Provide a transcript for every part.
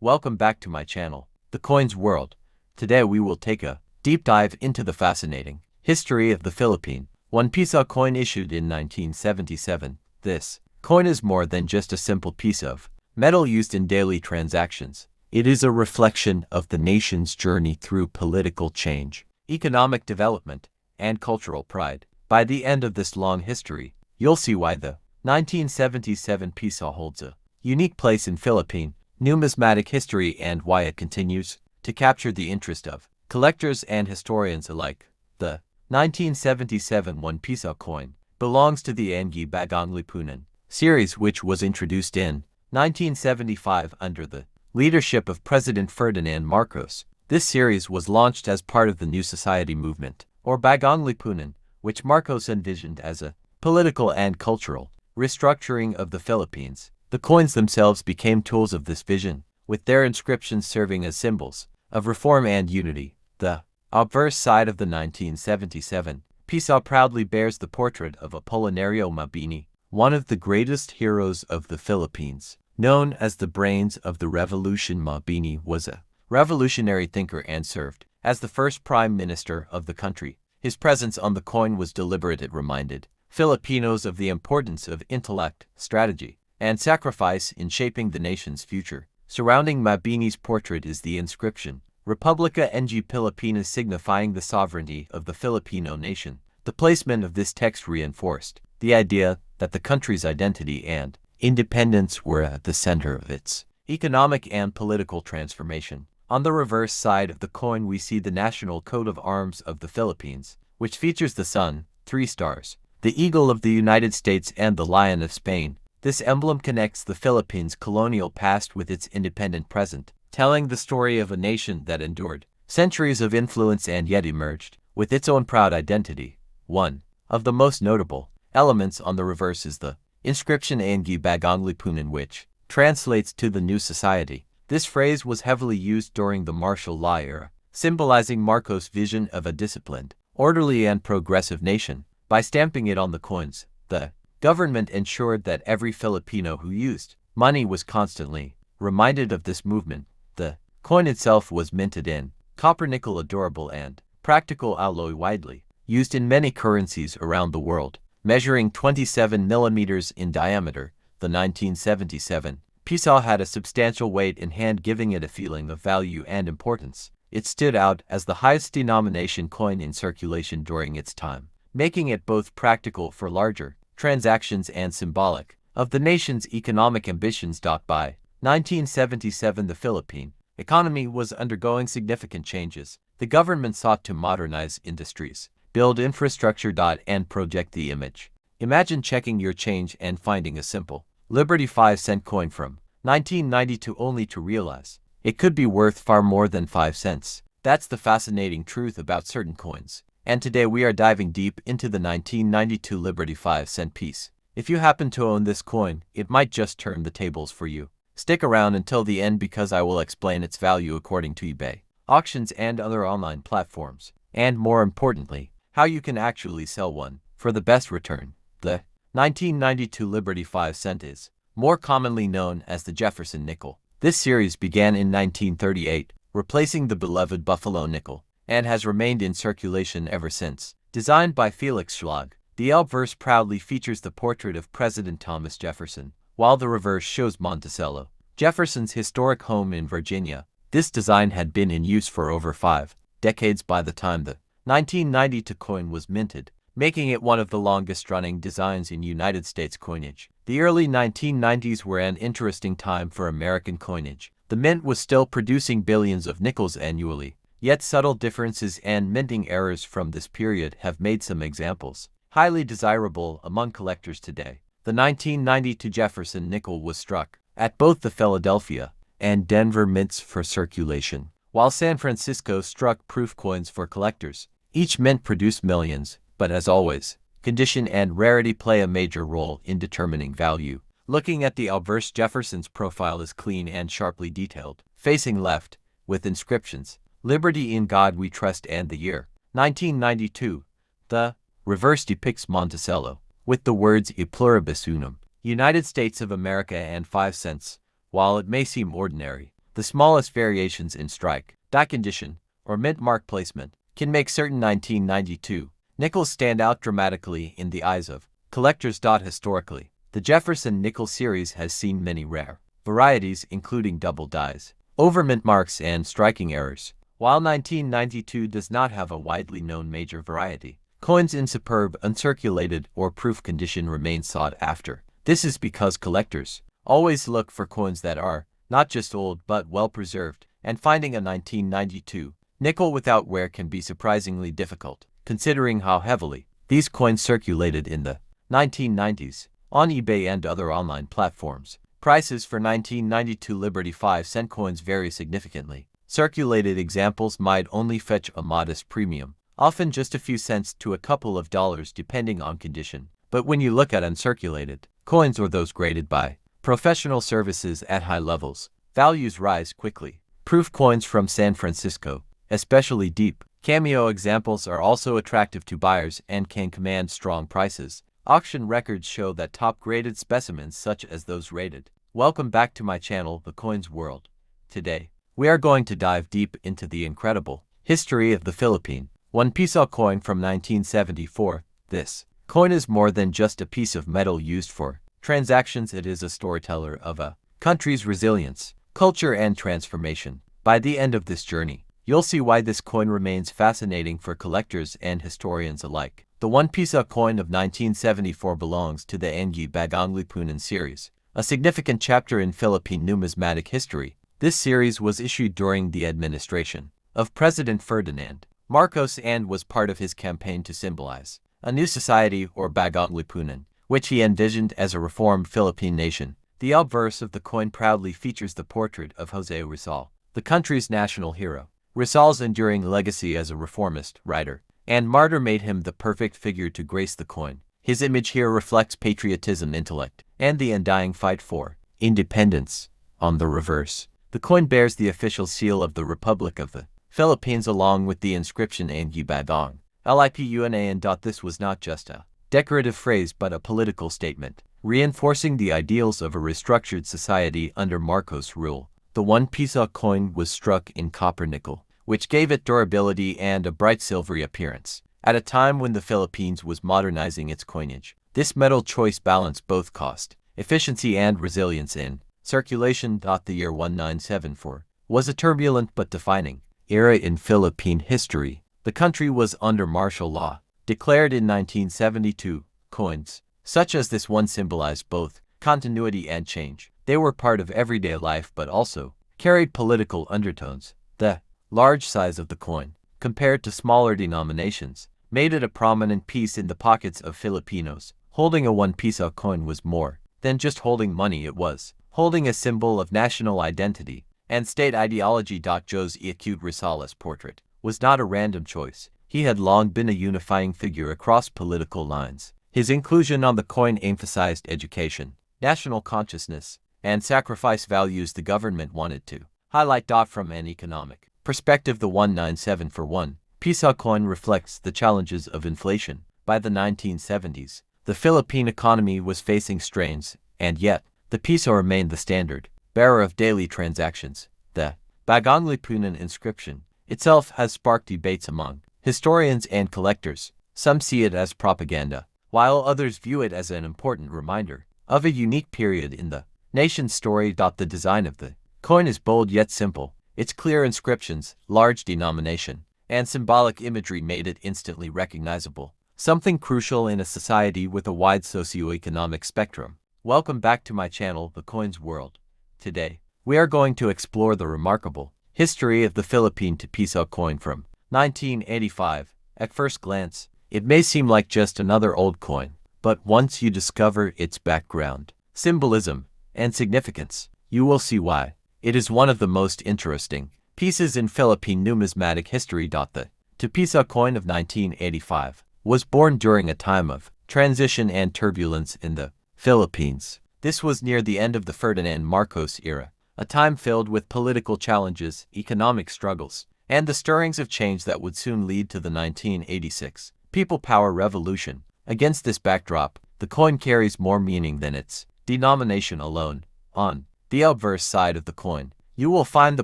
Welcome back to my channel, The Coins World. Today we will take a deep dive into the fascinating history of the Philippine one Piso coin issued in 1977. This coin is more than just a simple piece of metal used in daily transactions. It is a reflection of the nation's journey through political change, economic development, and cultural pride. By the end of this long history, you'll see why the 1977 Piso holds a unique place in Philippine numismatic history and why it continues to capture the interest of collectors and historians alike. The 1977 1 Piso coin belongs to the Anggi Bagong Lipunan series, which was introduced in 1975 under the leadership of President Ferdinand Marcos. This series was launched as part of the New Society movement, or Bagong Lipunan, which Marcos envisioned as a political and cultural restructuring of the Philippines. The coins themselves became tools of this vision, with their inscriptions serving as symbols of reform and unity. The obverse side of the 1977 Piso proudly bears the portrait of Apolinario Mabini, one of the greatest heroes of the Philippines. Known as the brains of the revolution, Mabini was a revolutionary thinker and served as the first prime minister of the country. His presence on the coin was deliberate. It reminded Filipinos of the importance of intellect, strategy, and sacrifice in shaping the nation's future. Surrounding Mabini's portrait is the inscription, Republica ng Pilipinas, signifying the sovereignty of the Filipino nation. The placement of this text reinforced the idea that the country's identity and independence were at the center of its economic and political transformation. On the reverse side of the coin we see the national coat of arms of the Philippines, which features the sun, 3 stars, the eagle of the United States, and the lion of Spain. This emblem connects the Philippines' colonial past with its independent present, telling the story of a nation that endured centuries of influence and yet emerged with its own proud identity. One of the most notable elements on the reverse is the inscription Anggi Bagong Lipunan, which translates to the New Society. This phrase was heavily used during the martial law era, symbolizing Marcos' vision of a disciplined, orderly, and progressive nation. By stamping it on the coins, the government ensured that every Filipino who used money was constantly reminded of this movement. The coin itself was minted in copper, nickel, a durable and practical alloy widely used in many currencies around the world. Measuring 27 millimeters in diameter, the 1977 Piso had a substantial weight in hand, giving it a feeling of value and importance. It stood out as the highest denomination coin in circulation during its time, making it both practical for larger transactions and symbolic of the nation's economic ambitions. By 1977, the Philippine economy was undergoing significant changes. The government sought to modernize industries, build infrastructure, and project the image. Imagine checking your change and finding a simple Liberty 5-cent coin from 1992 only to realize it could be worth far more than 5 cents. That's the fascinating truth about certain coins. And today we are diving deep into the 1992 Liberty 5-cent piece. If you happen to own this coin, it might just turn the tables for you. Stick around until the end because I will explain its value according to eBay, auctions, and other online platforms, and more importantly, how you can actually sell one for the best return. The 1992 Liberty 5-cent is more commonly known as the Jefferson nickel. This series began in 1938, replacing the beloved Buffalo nickel, and has remained in circulation ever since. Designed by Felix Schlag, the obverse proudly features the portrait of President Thomas Jefferson, while the reverse shows Monticello, Jefferson's historic home in Virginia. This design had been in use for over 5 decades by the time the 1992 coin was minted, making it one of the longest-running designs in United States coinage. The early 1990s were an interesting time for American coinage. The mint was still producing billions of nickels annually, yet subtle differences and minting errors from this period have made some examples highly desirable among collectors today. The 1992 Jefferson nickel was struck at both the Philadelphia and Denver mints for circulation, while San Francisco struck proof coins for collectors. Each mint produced millions, but as always, condition and rarity play a major role in determining value. Looking at the obverse, Jefferson's profile is clean and sharply detailed, facing left, with inscriptions, Liberty, in God We Trust, and the year 1992. The reverse depicts Monticello, with the words E pluribus unum, United States of America, and 5 cents. While it may seem ordinary, The smallest variations in strike, die condition, or mint mark placement can make certain 1992 nickels stand out dramatically in the eyes of collectors. Historically, the Jefferson nickel series has seen many rare varieties, including double dies, overmint marks, and striking errors. While 1992 does not have a widely known major variety, coins in superb, uncirculated, or proof condition remain sought after. This is because collectors always look for coins that are not just old but well preserved, and finding a 1992 nickel without wear can be surprisingly difficult, considering how heavily these coins circulated in the 1990s on eBay and other online platforms. Prices for 1992 Liberty 5-cent coins vary significantly. Circulated examples might only fetch a modest premium, often just a few cents to a couple of dollars depending on condition. But when you look at uncirculated coins, or those graded by professional services at high levels, values rise quickly. Proof coins from San Francisco, especially deep cameo examples, are also attractive to buyers and can command strong prices. Auction records show that top-graded specimens such as those rated. Welcome back to my channel, The Coins World. Today, we are going to dive deep into the incredible history of the Philippine one Piso coin from 1974. This coin is more than just a piece of metal used for transactions. It is a storyteller of a country's resilience, culture, and transformation. By the end of this journey, you'll see why this coin remains fascinating for collectors and historians alike. The 1 Piso coin of 1974 belongs to the Anggi Bagong Lipunan series, a significant chapter in Philippine numismatic history. This series was issued during the administration of President Ferdinand Marcos and was part of his campaign to symbolize a new society, or Bagong Lipunan, which he envisioned as a reformed Philippine nation. The obverse of the coin proudly features the portrait of Jose Rizal, the country's national hero. Rizal's enduring legacy as a reformist, writer, and martyr made him the perfect figure to grace the coin. His image here reflects patriotism, intellect, and the undying fight for independence. On the reverse, the coin bears the official seal of the Republic of the Philippines along with the inscription Anggi Bagong Lipunan. This was not just a decorative phrase but a political statement, reinforcing the ideals of a restructured society under Marcos' rule. The 1 Piso coin was struck in copper nickel, which gave it durability and a bright silvery appearance. At a time when the Philippines was modernizing its coinage, this metal choice balanced both cost, efficiency, and resilience in circulation. The year 1974 was a turbulent but defining era in Philippine history. The country was under martial law, declared in 1972. Coins such as this one symbolized both continuity and change. They were part of everyday life but also carried political undertones. The large size of the coin, compared to smaller denominations, made it a prominent piece in the pockets of Filipinos. Holding a 1 Piso coin was more than just holding money. It was holding a symbol of national identity and state ideology. Jose Rizal's portrait was not a random choice. He had long been a unifying figure across political lines. His inclusion on the coin emphasized education, national consciousness, and sacrifice values the government wanted to highlight. From an economic perspective, the 1 Piso coin reflects the challenges of inflation. By the 1970s, the Philippine economy was facing strains, and yet the piso remained the standard bearer of daily transactions. The Bagong Lipunan inscription itself has sparked debates among historians and collectors. Some see it as propaganda, while others view it as an important reminder of a unique period in the nation's story. The design of the coin is bold yet simple. Its clear inscriptions, large denomination, and symbolic imagery made it instantly recognizable, something crucial in a society with a wide socioeconomic spectrum. Welcome back to my channel, The Coins World. Today, we are going to explore the remarkable history of the Philippine 2 Piso coin from 1985. At first glance, it may seem like just another old coin, but once you discover its background, symbolism, and significance, you will see why. It is one of the most interesting pieces in Philippine numismatic history. The 2 Piso coin of 1985 was born during a time of transition and turbulence in the Philippines. This was near the end of the Ferdinand Marcos era, a time filled with political challenges, economic struggles, and the stirrings of change that would soon lead to the 1986 People Power Revolution. Against this backdrop, the coin carries more meaning than its denomination alone. On the obverse side of the coin, you will find the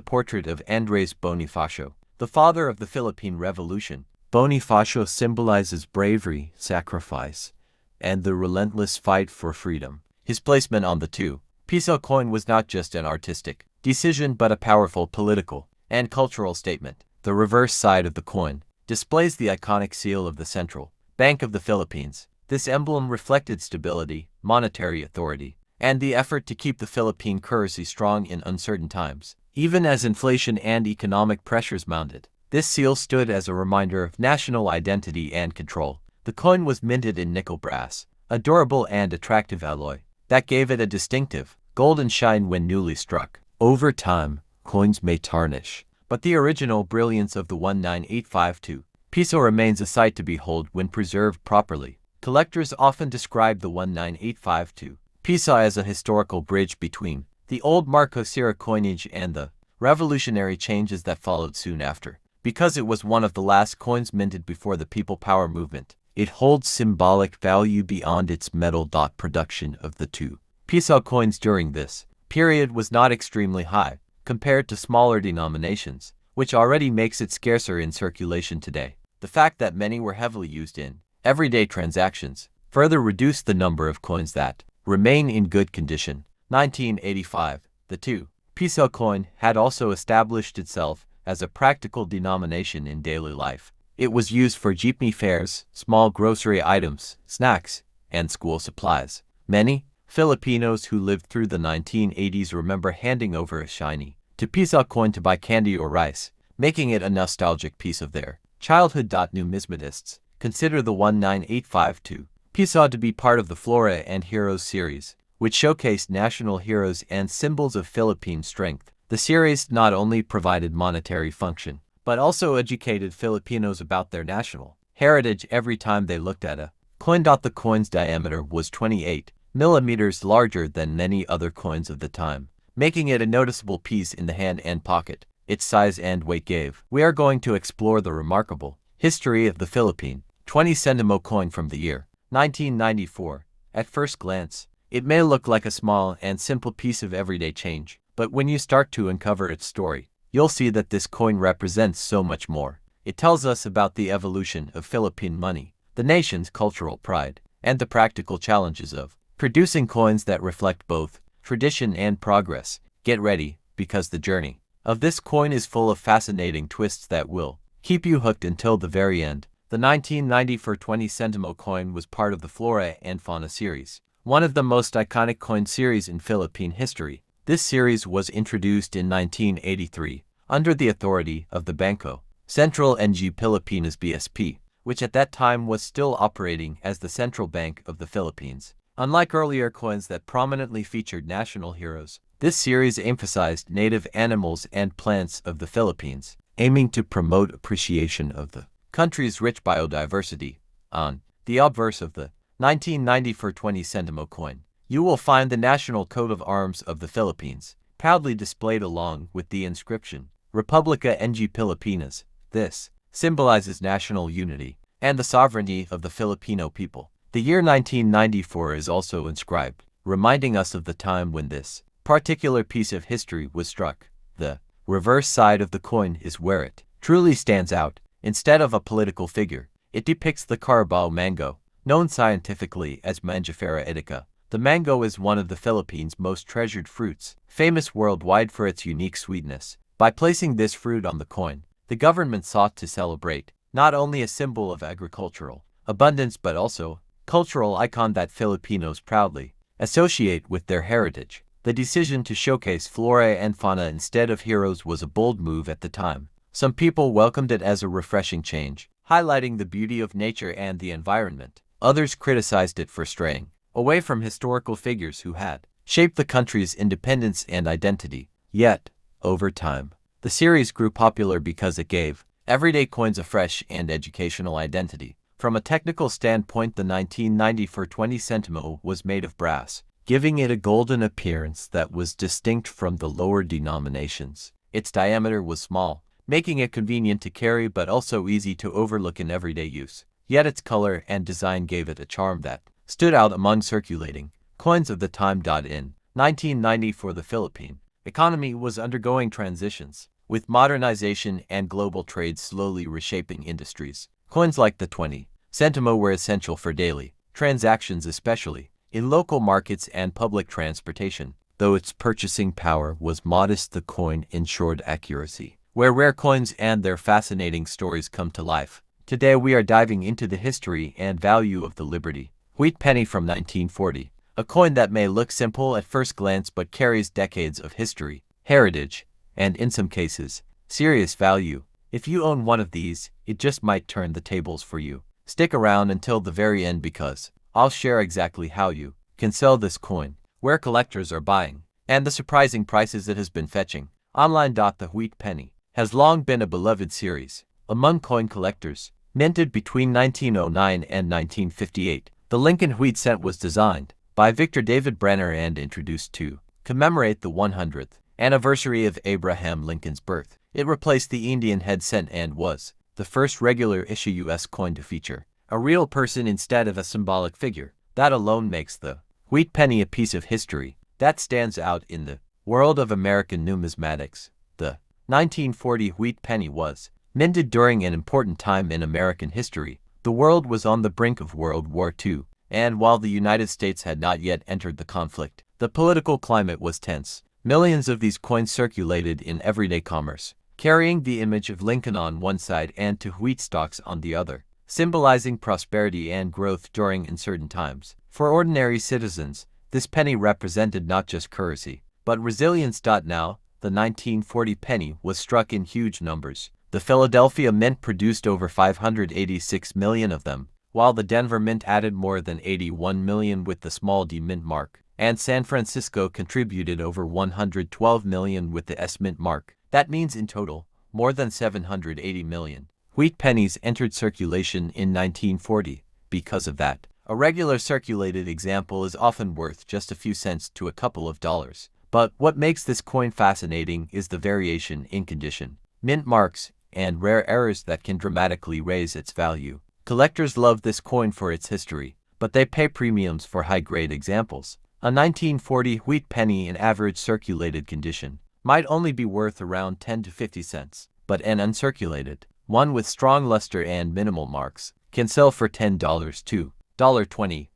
portrait of Andres Bonifacio, the father of the Philippine Revolution. Bonifacio symbolizes bravery, sacrifice, and the relentless fight for freedom. His placement on the Piso coin was not just an artistic decision but a powerful political and cultural statement. The reverse side of the coin displays the iconic seal of the Central Bank of the Philippines. This emblem reflected stability, monetary authority, and the effort to keep the Philippine currency strong in uncertain times. Even as inflation and economic pressures mounted, this seal stood as a reminder of national identity and control. The coin was minted in nickel brass, a durable and attractive alloy that gave it a distinctive, golden shine when newly struck. Over time, coins may tarnish, but the original brilliance of the 19852 Piso remains a sight to behold when preserved properly. Collectors often describe the 19852 Piso as a historical bridge between the old Marco Sierra coinage and the revolutionary changes that followed soon after. Because it was one of the last coins minted before the People Power movement, it holds symbolic value beyond its metal. Production of the Piso coins during this period was not extremely high compared to smaller denominations, which already makes it scarcer in circulation today. The fact that many were heavily used in everyday transactions further reduced the number of coins that remain in good condition. 1985, the Piso coin had also established itself as a practical denomination in daily life. It was used for jeepney fares, small grocery items, snacks, and school supplies. Many Filipinos who lived through the 1980s remember handing over a shiny Piso coin to buy candy or rice, making it a nostalgic piece of their childhood. Numismatists consider the 19852 Piso to be part of the Flora and Heroes series, which showcased national heroes and symbols of Philippine strength. The series not only provided monetary function, but also educated Filipinos about their national heritage every time they looked at a coin. The coin's diameter was 28 millimeters larger than many other coins of the time, making it a noticeable piece in the hand and pocket. Its size and weight gave. We are going to explore the remarkable history of the Philippine 20 sentimo coin from the year 1994. At first glance, it may look like a small and simple piece of everyday change, but when you start to uncover its story, you'll see that this coin represents so much more. It tells us about the evolution of Philippine money, the nation's cultural pride, and the practical challenges of producing coins that reflect both tradition and progress. Get ready, because the journey of this coin is full of fascinating twists that will keep you hooked until the very end. The 1994 20 centimo coin was part of the Flora and Fauna series, one of the most iconic coin series in Philippine history. This series was introduced in 1983 under the authority of the Bangko Sentral ng Pilipinas (BSP), which at that time was still operating as the Central Bank of the Philippines. Unlike earlier coins that prominently featured national heroes, this series emphasized native animals and plants of the Philippines, aiming to promote appreciation of the country's rich biodiversity. On the obverse of the 1994 20 centimo coin, you will find the national coat of arms of the Philippines, proudly displayed along with the inscription, Republica ng Pilipinas. This symbolizes national unity and the sovereignty of the Filipino people. The year 1994 is also inscribed, reminding us of the time when this particular piece of history was struck. The reverse side of the coin is where it truly stands out. Instead of a political figure, it depicts the Carabao mango, known scientifically as Mangifera indica. The mango is one of the Philippines' most treasured fruits, famous worldwide for its unique sweetness. By placing this fruit on the coin, the government sought to celebrate not only a symbol of agricultural abundance but also cultural icon that Filipinos proudly associate with their heritage. The decision to showcase flora and fauna instead of heroes was a bold move at the time. Some people welcomed it as a refreshing change, highlighting the beauty of nature and the environment. Others criticized it for straying away from historical figures who had shaped the country's independence and identity. Yet, over time, the series grew popular because it gave everyday coins a fresh and educational identity. From a technical standpoint, the 1994 20 centimo was made of brass, giving it a golden appearance that was distinct from the lower denominations. Its diameter was small, making it convenient to carry but also easy to overlook in everyday use. Yet its color and design gave it a charm that stood out among circulating coins of the time. In 1994, the Philippine economy was undergoing transitions, with modernization and global trade slowly reshaping industries. Coins like the 20 sentimo were essential for daily transactions, especially in local markets and public transportation. Though its purchasing power was modest, the coin ensured accuracy, where rare coins and their fascinating stories come to life. Today we are diving into the history and value of the Liberty Wheat Penny from 1940, a coin that may look simple at first glance but carries decades of history, heritage, and in some cases, serious value. If you own one of these, it just might turn the tables for you. Stick around until the very end because I'll share exactly how you can sell this coin, where collectors are buying, and the surprising prices it has been fetching. Online. The Wheat Penny has long been a beloved series among coin collectors. Minted between 1909 and 1958, the Lincoln Wheat Cent was designed by Victor David Brenner and introduced to commemorate the 100th anniversary of Abraham Lincoln's birth. It replaced the Indian head cent and was the first regular issue U.S. coin to feature a real person instead of a symbolic figure. That alone makes the Wheat Penny a piece of history that stands out in the world of American numismatics. The 1940 Wheat Penny was minted during an important time in American history. The world was on the brink of World War II, and while the United States had not yet entered the conflict, the political climate was tense. Millions of these coins circulated in everyday commerce, carrying the image of Lincoln on one side and to wheat stalks on the other, symbolizing prosperity and growth during uncertain times. For ordinary citizens, this penny represented not just currency, but resilience. Now, the 1940 penny was struck in huge numbers. The Philadelphia Mint produced over 586 million of them, while the Denver Mint added more than 81 million with the small d mint mark, and San Francisco contributed over 112 million with the S mint mark. That means in total, more than 780 million wheat pennies entered circulation in 1940. Because of that, a regular circulated example is often worth just a few cents to a couple of dollars. But what makes this coin fascinating is the variation in condition, mint marks, and rare errors that can dramatically raise its value. Collectors love this coin for its history, but they pay premiums for high-grade examples. A 1940 wheat penny in average circulated condition might only be worth around 10 to 50 cents, but an uncirculated one with strong luster and minimal marks can sell for $10 to $20.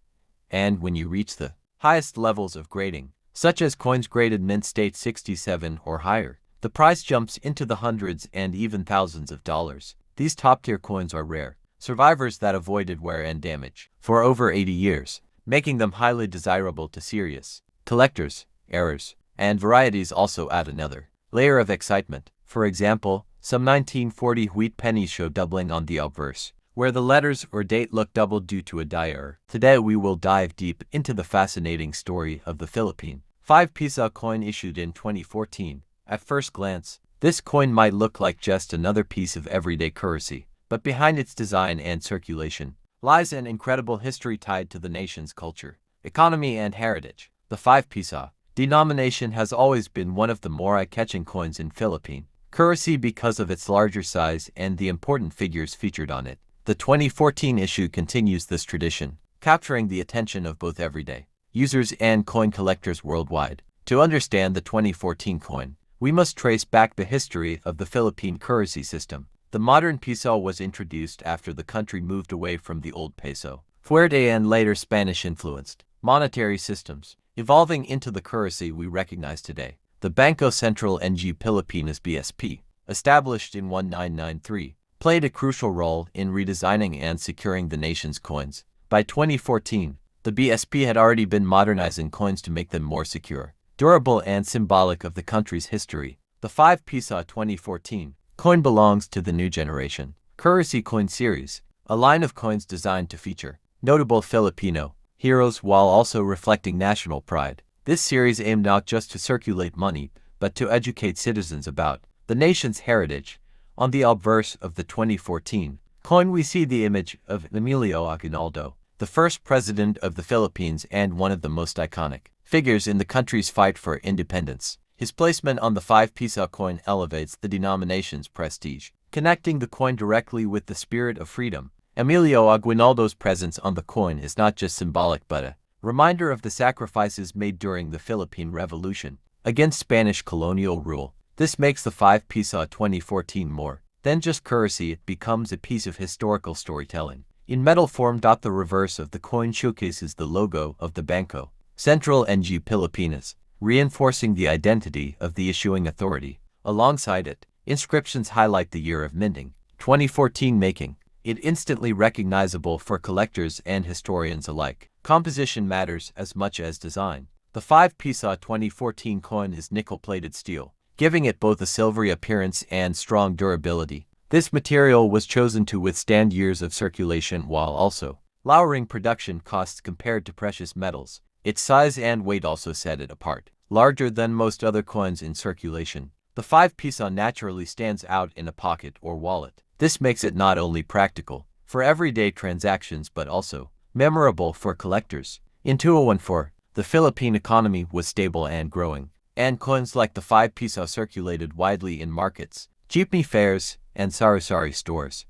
And when you reach the highest levels of grading, such as coins graded mint state 67 or higher, the price jumps into the hundreds and even thousands of dollars. These top-tier coins are rare survivors that avoided wear and damage for over 80 years, making them highly desirable to serious collectors. Errors and varieties also add another layer of excitement. For example, some 1940 wheat pennies show doubling on the obverse, where the letters or date look doubled due to a die error. Today we will dive deep into the fascinating story of the Philippine 5 Piso coin issued in 2014. At first glance, this coin might look like just another piece of everyday currency, but behind its design and circulation lies an incredible history tied to the nation's culture, economy, and heritage. The 5 Piso denomination has always been one of the more eye-catching coins in Philippine currency because of its larger size and the important figures featured on it. The 2014 issue continues this tradition, capturing the attention of both everyday users and coin collectors worldwide. To understand the 2014 coin, we must trace back the history of the Philippine currency system. The modern piso was introduced after the country moved away from the old peso, fuerte, and later Spanish-influenced monetary systems, evolving into the currency we recognize today. The Bangko Sentral ng Pilipinas (BSP), established in 1993, played a crucial role in redesigning and securing the nation's coins. By 2014, the BSP had already been modernizing coins to make them more secure, durable, and symbolic of the country's history. The 5 Piso 2014 coin belongs to the new generation currency coin series, a line of coins designed to feature notable Filipino heroes while also reflecting national pride. This series aimed not just to circulate money, but to educate citizens about the nation's heritage. On the obverse of the 2014 coin, we see the image of Emilio Aguinaldo, the first president of the Philippines and one of the most iconic figures in the country's fight for independence. His placement on the 5 Piso coin elevates the denomination's prestige, connecting the coin directly with the spirit of freedom. Emilio Aguinaldo's presence on the coin is not just symbolic but a reminder of the sacrifices made during the Philippine Revolution. against Spanish colonial rule. This makes the 5 Piso 2014 more than just currency. It becomes a piece of historical storytelling in metal form. The reverse of the coin showcases the logo of the Banco Central ng Pilipinas, reinforcing the identity of the issuing authority. Alongside it, inscriptions highlight the year of minting, 2014, making it instantly recognizable for collectors and historians alike. Composition matters as much as design. The 5 Piso 2014 coin is nickel-plated steel, giving it both a silvery appearance and strong durability. This material was chosen to withstand years of circulation while also lowering production costs compared to precious metals. Its size and weight also set it apart. Larger than most other coins in circulation, the 5 Piso naturally stands out in a pocket or wallet. This makes it not only practical for everyday transactions but also memorable for collectors. In 2014, the Philippine economy was stable and growing, and coins like the 5 Piso circulated widely in markets, jeepney fairs, and sari-sari stores.